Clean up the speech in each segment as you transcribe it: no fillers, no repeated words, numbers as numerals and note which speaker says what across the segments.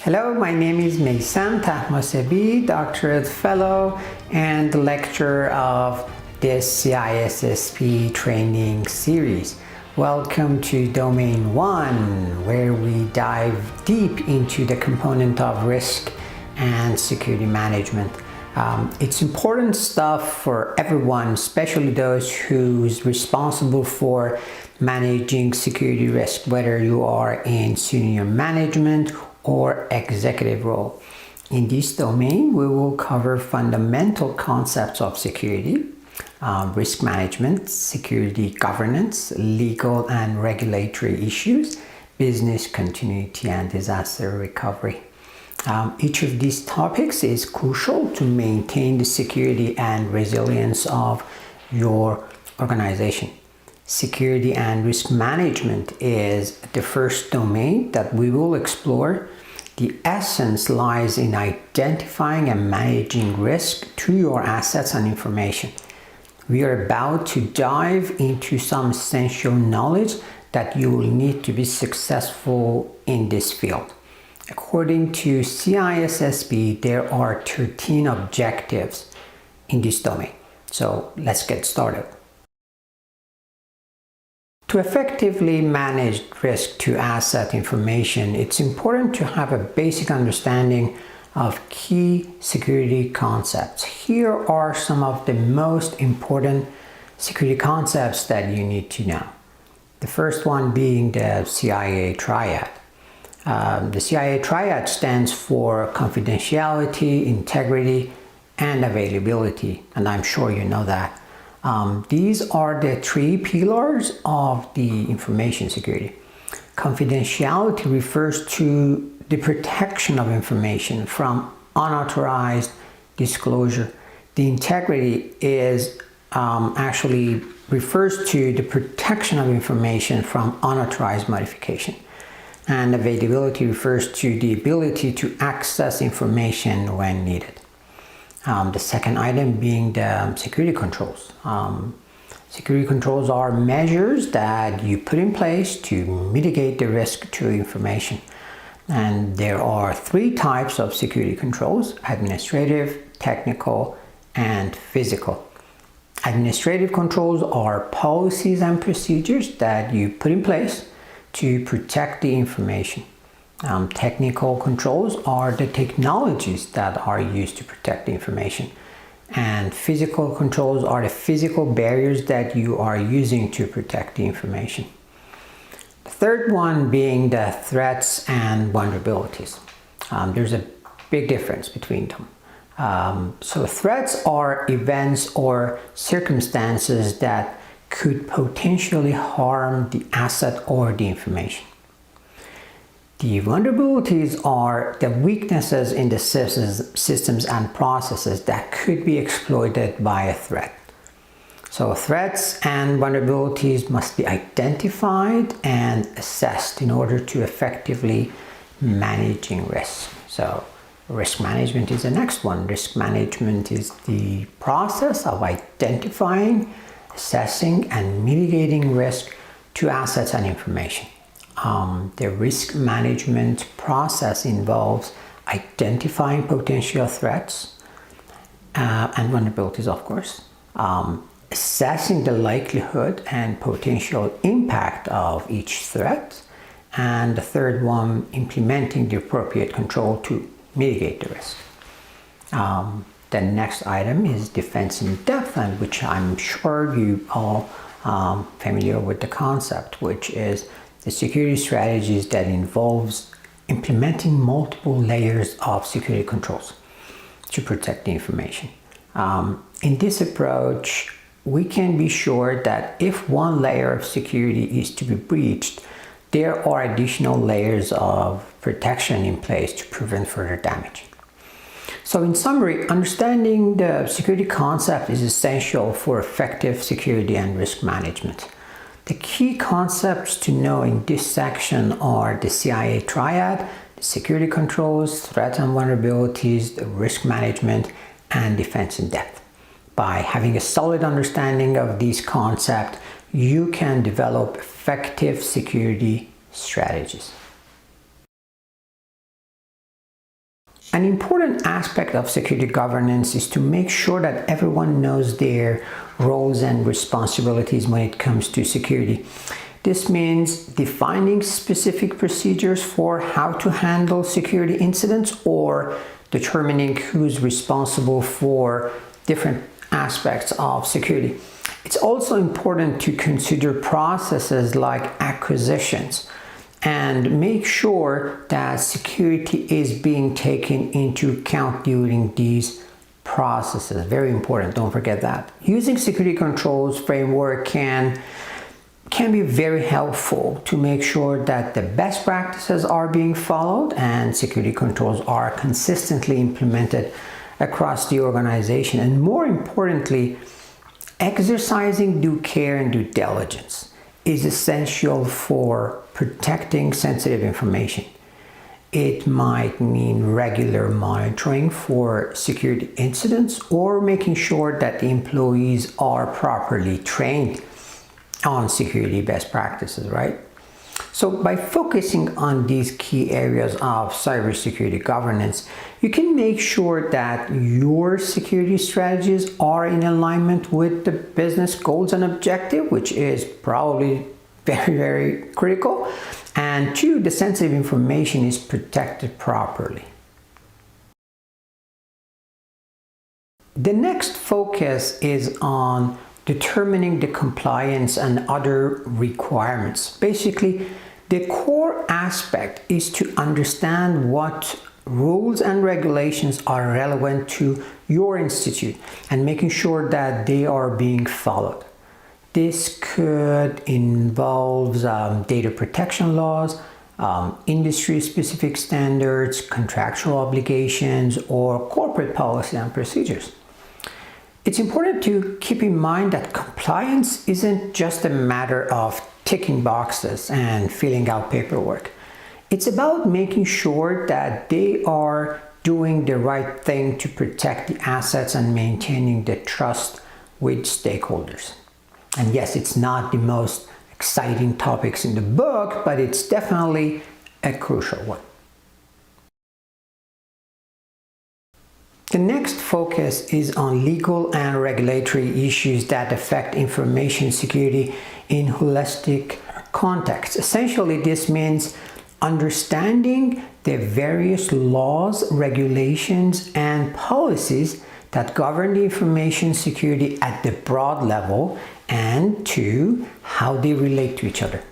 Speaker 1: Hello, my name is Meysam Tahmasebi, doctorate fellow and lecturer of this CISSP training series. Welcome to Domain 1, where we dive deep into the component of risk and security management. It's important stuff for everyone, especially those who's responsible for managing security risk, whether you are in senior management or executive role. In this domain, we will cover fundamental concepts of security, risk management, security governance, legal and regulatory issues, business continuity, and disaster recovery. Each of these topics is crucial to maintain the security and resilience of your organization. Security and risk management is the first domain that we will explore. The essence lies in identifying and managing risk to your assets and information. We are about to dive into some essential knowledge that you will need to be successful in this field. According to CISSP, there are 13 objectives in this domain. So let's get started. To effectively manage risk to asset information, it's important to have a basic understanding of key security concepts. Here are some of the most important security concepts that you need to know. The first one being the CIA Triad. The CIA Triad stands for confidentiality, integrity, and availability, and I'm sure you know that. These are the three pillars of the information security. Confidentiality refers to the protection of information from unauthorized disclosure. The integrity is actually refers to the protection of information from unauthorized modification. And availability refers to the ability to access information when needed. The second item being the security controls. Security controls are measures that you put in place to mitigate the risk to information. And there are three types of security controls: administrative, technical, and physical. Administrative controls are policies and procedures that you put in place to protect the information. Technical controls are the technologies that are used to protect the information. And physical controls are the physical barriers that you are using to protect the information. The third one being the threats and vulnerabilities. There's a big difference between them. So threats are events or circumstances that could potentially harm the asset or the information. The vulnerabilities are the weaknesses in the systems and processes that could be exploited by a threat. So threats and vulnerabilities must be identified and assessed in order to effectively managing risk. So risk management is the next one. Risk management is the process of identifying, assessing, and mitigating risk to assets and information. The risk management process involves identifying potential threats and vulnerabilities, of course, assessing the likelihood and potential impact of each threat, and the third one, implementing the appropriate control to mitigate the risk. The next item is defense in depth, and which I'm sure you all familiar with the concept, which is the security strategies that involves implementing multiple layers of security controls to protect the information. In this approach, we can be sure that if one layer of security is to be breached, there are additional layers of protection in place to prevent further damage. So in summary, understanding the security concept is essential for effective security and risk management. The key concepts to know in this section are the CIA Triad, the security controls, threats and vulnerabilities, the risk management, and defense in depth. By having a solid understanding of these concepts, you can develop effective security strategies. An important aspect of security governance is to make sure that everyone knows their roles and responsibilities when it comes to security. This means defining specific procedures for how to handle security incidents or determining who's responsible for different aspects of security. It's also important to consider processes like acquisitions and make sure that security is being taken into account during these processes. Very important, don't forget that. Using security controls framework can be very helpful to make sure that the best practices are being followed and security controls are consistently implemented across the organization. And more importantly, exercising due care and due diligence is essential for protecting sensitive information. It might mean regular monitoring for security incidents or making sure that the employees are properly trained on security best practices, right? So by focusing on these key areas of cybersecurity governance, you can make sure that your security strategies are in alignment with the business goals and objective, which is probably very, very critical. And two, the sensitive information is protected properly. The next focus is on determining the compliance and other requirements. Basically, the core aspect is to understand what rules and regulations are relevant to your institute and making sure that they are being followed. This could involve data protection laws, industry-specific standards, contractual obligations, or corporate policy and procedures. It's important to keep in mind that compliance isn't just a matter of ticking boxes and filling out paperwork. It's about making sure that they are doing the right thing to protect the assets and maintaining the trust with stakeholders. And yes, it's not the most exciting topics in the book, but it's definitely a crucial one. The next focus is on legal and regulatory issues that affect information security in holistic context. Essentially, this means understanding the various laws, regulations, and policies that govern the information security at the broad level, and two, how they relate to each other.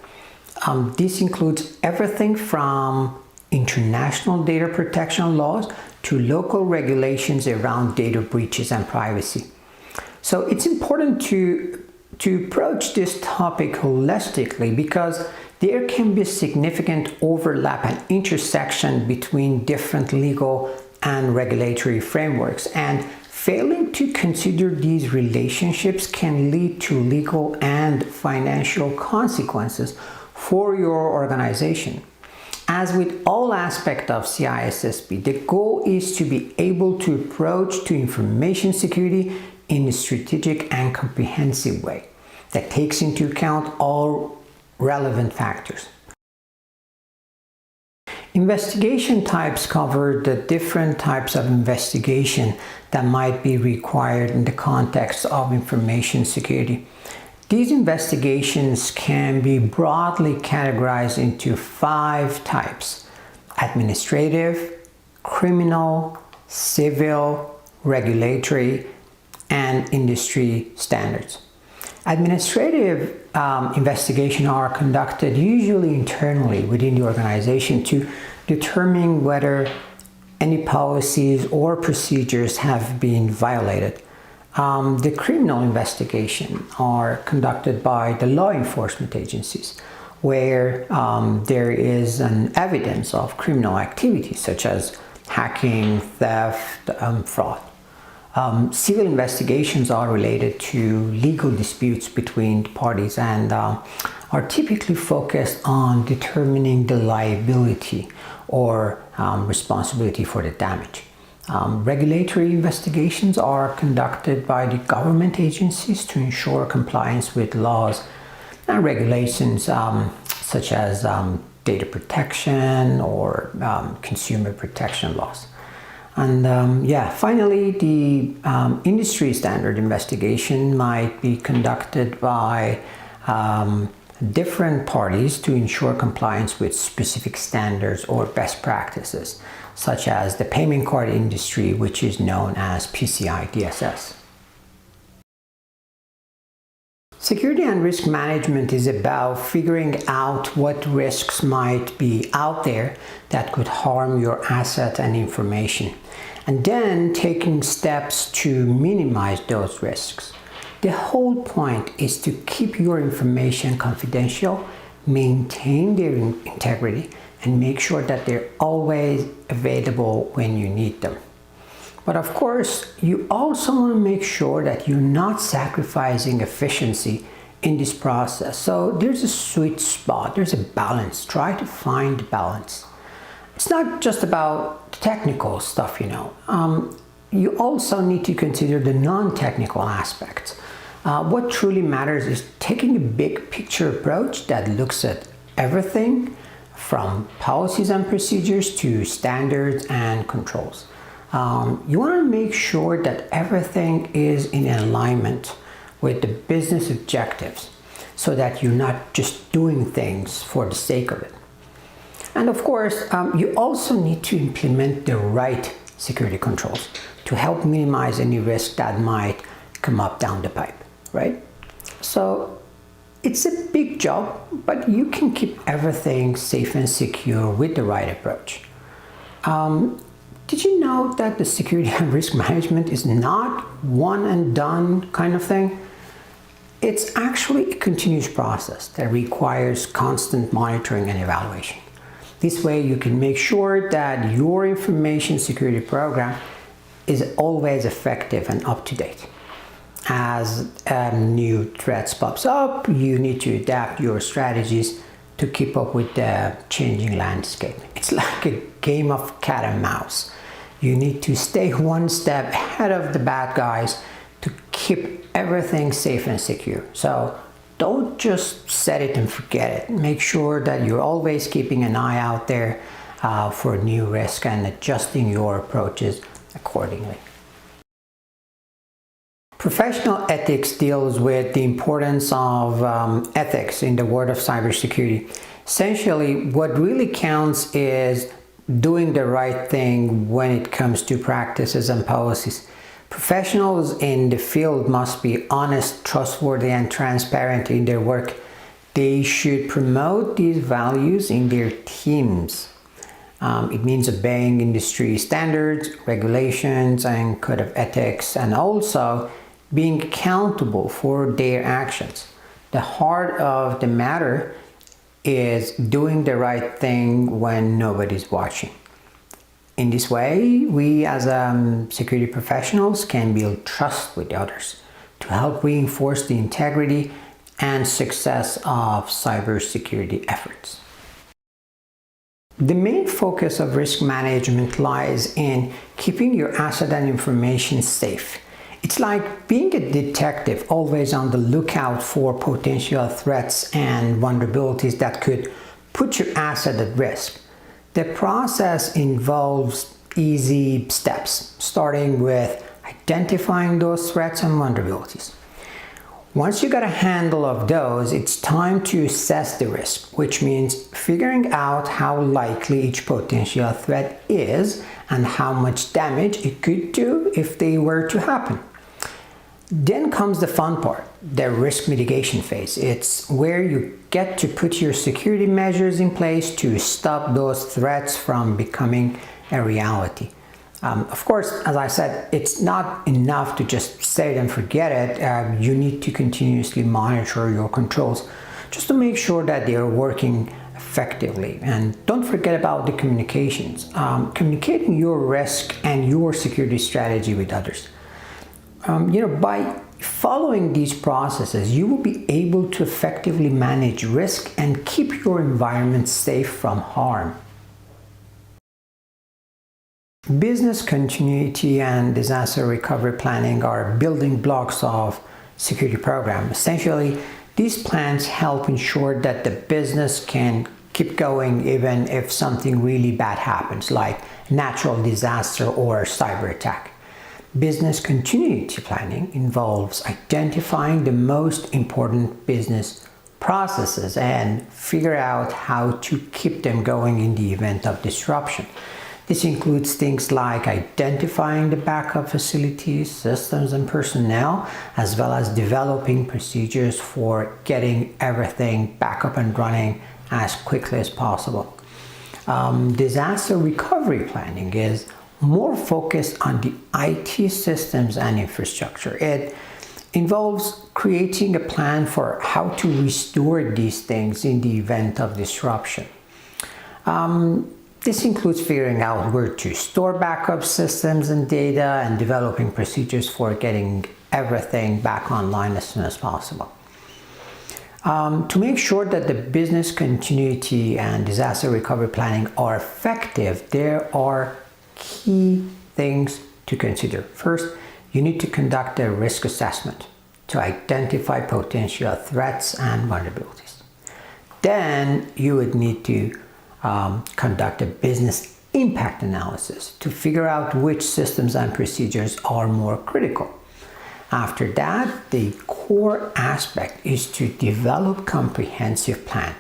Speaker 1: This includes everything from international data protection laws to local regulations around data breaches and privacy. So it's important to approach this topic holistically because there can be significant overlap and intersection between different legal and regulatory frameworks, and failing to consider these relationships can lead to legal and financial consequences for your organization. As with all aspects of CISSP, the goal is to be able to approach to information security in a strategic and comprehensive way that takes into account all relevant factors. Investigation types cover the different types of investigation that might be required in the context of information security. These investigations can be broadly categorized into 5 types: administrative, criminal, civil, regulatory, and industry standards. Administrative investigations are conducted usually internally within the organization to determine whether any policies or procedures have been violated. The criminal investigations are conducted by the law enforcement agencies, where there is an evidence of criminal activity such as hacking, theft, fraud. Civil investigations are related to legal disputes between parties and are typically focused on determining the liability or responsibility for the damage. Regulatory investigations are conducted by the government agencies to ensure compliance with laws and regulations such as data protection or consumer protection laws. And yeah, finally, the industry standard investigation might be conducted by different parties to ensure compliance with specific standards or best practices, such as the payment card industry, which is known as PCI DSS. Security and risk management is about figuring out what risks might be out there that could harm your asset and information, and then taking steps to minimize those risks. The whole point is to keep your information confidential, maintain their integrity, and make sure that they're always available when you need them. But of course, you also want to make sure that you're not sacrificing efficiency in this process. So there's a sweet spot, there's a balance. Try to find balance. It's not just about technical stuff, you also need to consider the non-technical aspects. What truly matters is taking a big picture approach that looks at everything from policies and procedures to standards and controls. You want to make sure that everything is in alignment with the business objectives so that you're not just doing things for the sake of it. And of course, you also need to implement the right security controls to help minimize any risk that might come up down the pipe, right? So it's a big job, but you can keep everything safe and secure with the right approach. Did you know that the security and risk management is not one and done kind of thing? It's actually a continuous process that requires constant monitoring and evaluation. This way you can make sure that your information security program is always effective and up to date. As new threats pops up, you need to adapt your strategies to keep up with the changing landscape. It's like a game of cat and mouse. You need to stay one step ahead of the bad guys to keep everything safe and secure. So don't just set it and forget it. Make sure that you're always keeping an eye out there for new risk and adjusting your approaches accordingly. Professional ethics deals with the importance of ethics in the world of cybersecurity. Essentially, what really counts is doing the right thing when it comes to practices and policies. Professionals in the field must be honest, trustworthy, and transparent in their work. They should promote these values in their teams. It means obeying industry standards, regulations, and code of ethics, and also being accountable for their actions. The heart of the matter is doing the right thing when nobody's watching. In this way, we as security professionals can build trust with others to help reinforce the integrity and success of cybersecurity efforts. The main focus of risk management lies in keeping your asset and information safe. It's like being a detective, always on the lookout for potential threats and vulnerabilities that could put your asset at risk. The process involves easy steps, starting with identifying those threats and vulnerabilities. Once you got a handle of those, it's time to assess the risk, which means figuring out how likely each potential threat is and how much damage it could do if they were to happen. Then comes the fun part, the risk mitigation phase. It's where you get to put your security measures in place to stop those threats from becoming a reality. Of course, as I said, it's not enough to just set it and forget it. You need to continuously monitor your controls just to make sure that they are working effectively. And don't forget about the communications. Communicating your risk and your security strategy with others. By following these processes, you will be able to effectively manage risk and keep your environment safe from harm. Business continuity and disaster recovery planning are building blocks of security program. Essentially, these plans help ensure that the business can keep going even if something really bad happens, like natural disaster or cyber attack. Business continuity planning involves identifying the most important business processes and figure out how to keep them going in the event of disruption. This includes things like identifying the backup facilities, systems, and personnel, as well as developing procedures for getting everything back up and running as quickly as possible. Disaster recovery planning is more focused on the IT systems and infrastructure. It involves creating a plan for how to restore these things in the event of disruption. This includes figuring out where to store backup systems and data and developing procedures for getting everything back online as soon as possible. To make sure that the business continuity and disaster recovery planning are effective, there are key things to consider. First, you need to conduct a risk assessment to identify potential threats and vulnerabilities. Then you would need to conduct a business impact analysis to figure out which systems and procedures are more critical. After that, the core aspect is to develop a comprehensive plan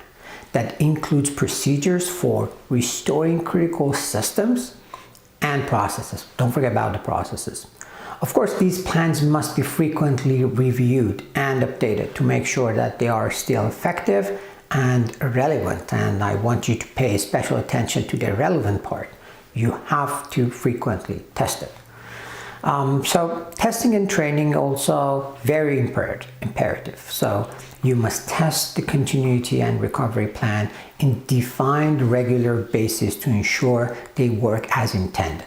Speaker 1: that includes procedures for restoring critical systems and processes. Don't forget about the processes. Of course, these plans must be frequently reviewed and updated to make sure that they are still effective and relevant, and I want you to pay special attention to the relevant part. You have to frequently test it. So testing and training also very imperative. So you must test the continuity and recovery plan in defined regular basis to ensure they work as intended.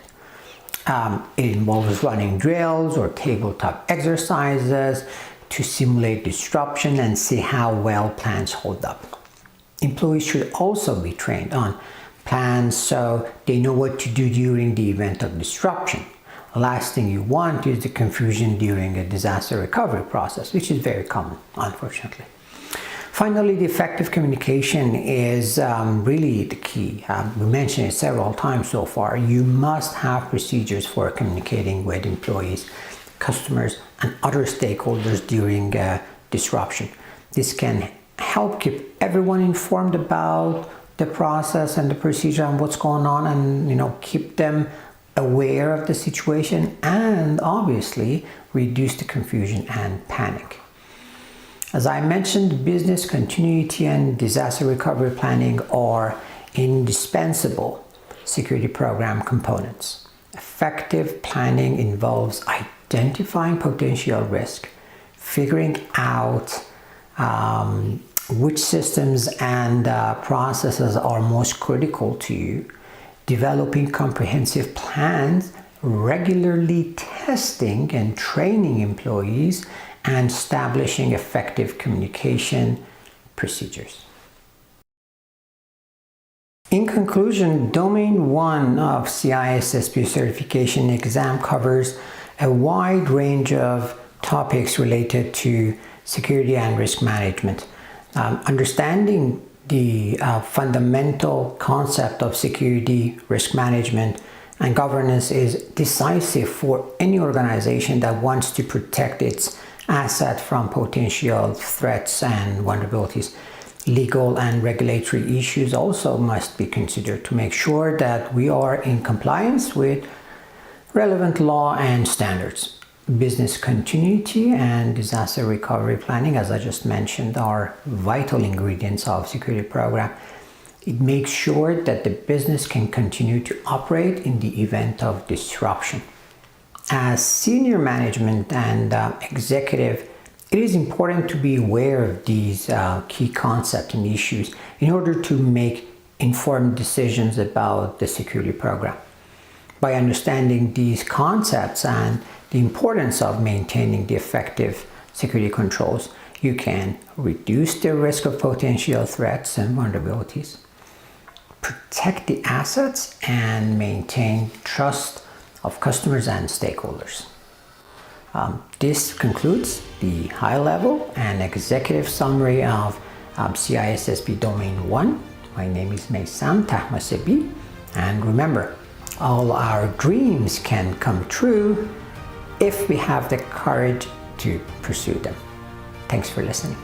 Speaker 1: It involves running drills or tabletop exercises to simulate disruption and see how well plans hold up. Employees should also be trained on plans so they know what to do during the event of disruption. The last thing you want is the confusion during a disaster recovery process, which is very common, unfortunately. Finally, the effective communication is really the key. We mentioned it several times so far. You must have procedures for communicating with employees, customers, and other stakeholders during disruption. This can help keep everyone informed about the process and the procedure and what's going on, and keep them aware of the situation, and obviously reduce the confusion and panic. As I mentioned, business continuity and disaster recovery planning are indispensable security program components. Effective planning involves identifying potential risk, figuring out which systems and processes are most critical to you, developing comprehensive plans, regularly testing and training employees, and establishing effective communication procedures. In conclusion, Domain 1 of CISSP certification exam covers a wide range of topics related to security and risk management. Understanding the fundamental concept of security, risk management, and governance is decisive for any organization that wants to protect its asset from potential threats and vulnerabilities. Legal and regulatory issues also must be considered to make sure that we are in compliance with relevant law and standards. Business continuity and disaster recovery planning, as I just mentioned, are vital ingredients of security program. It makes sure that the business can continue to operate in the event of disruption. As senior management and executive, it is important to be aware of these key concepts and issues in order to make informed decisions about the security program. By understanding these concepts and the importance of maintaining the effective security controls, you can reduce the risk of potential threats and vulnerabilities, protect the assets, and maintain trust of customers and stakeholders. This concludes the high-level and executive summary of CISSP Domain 1 My name is Meysam Tahmasebi, and remember, all our dreams can come true if we have the courage to pursue them. Thanks for listening.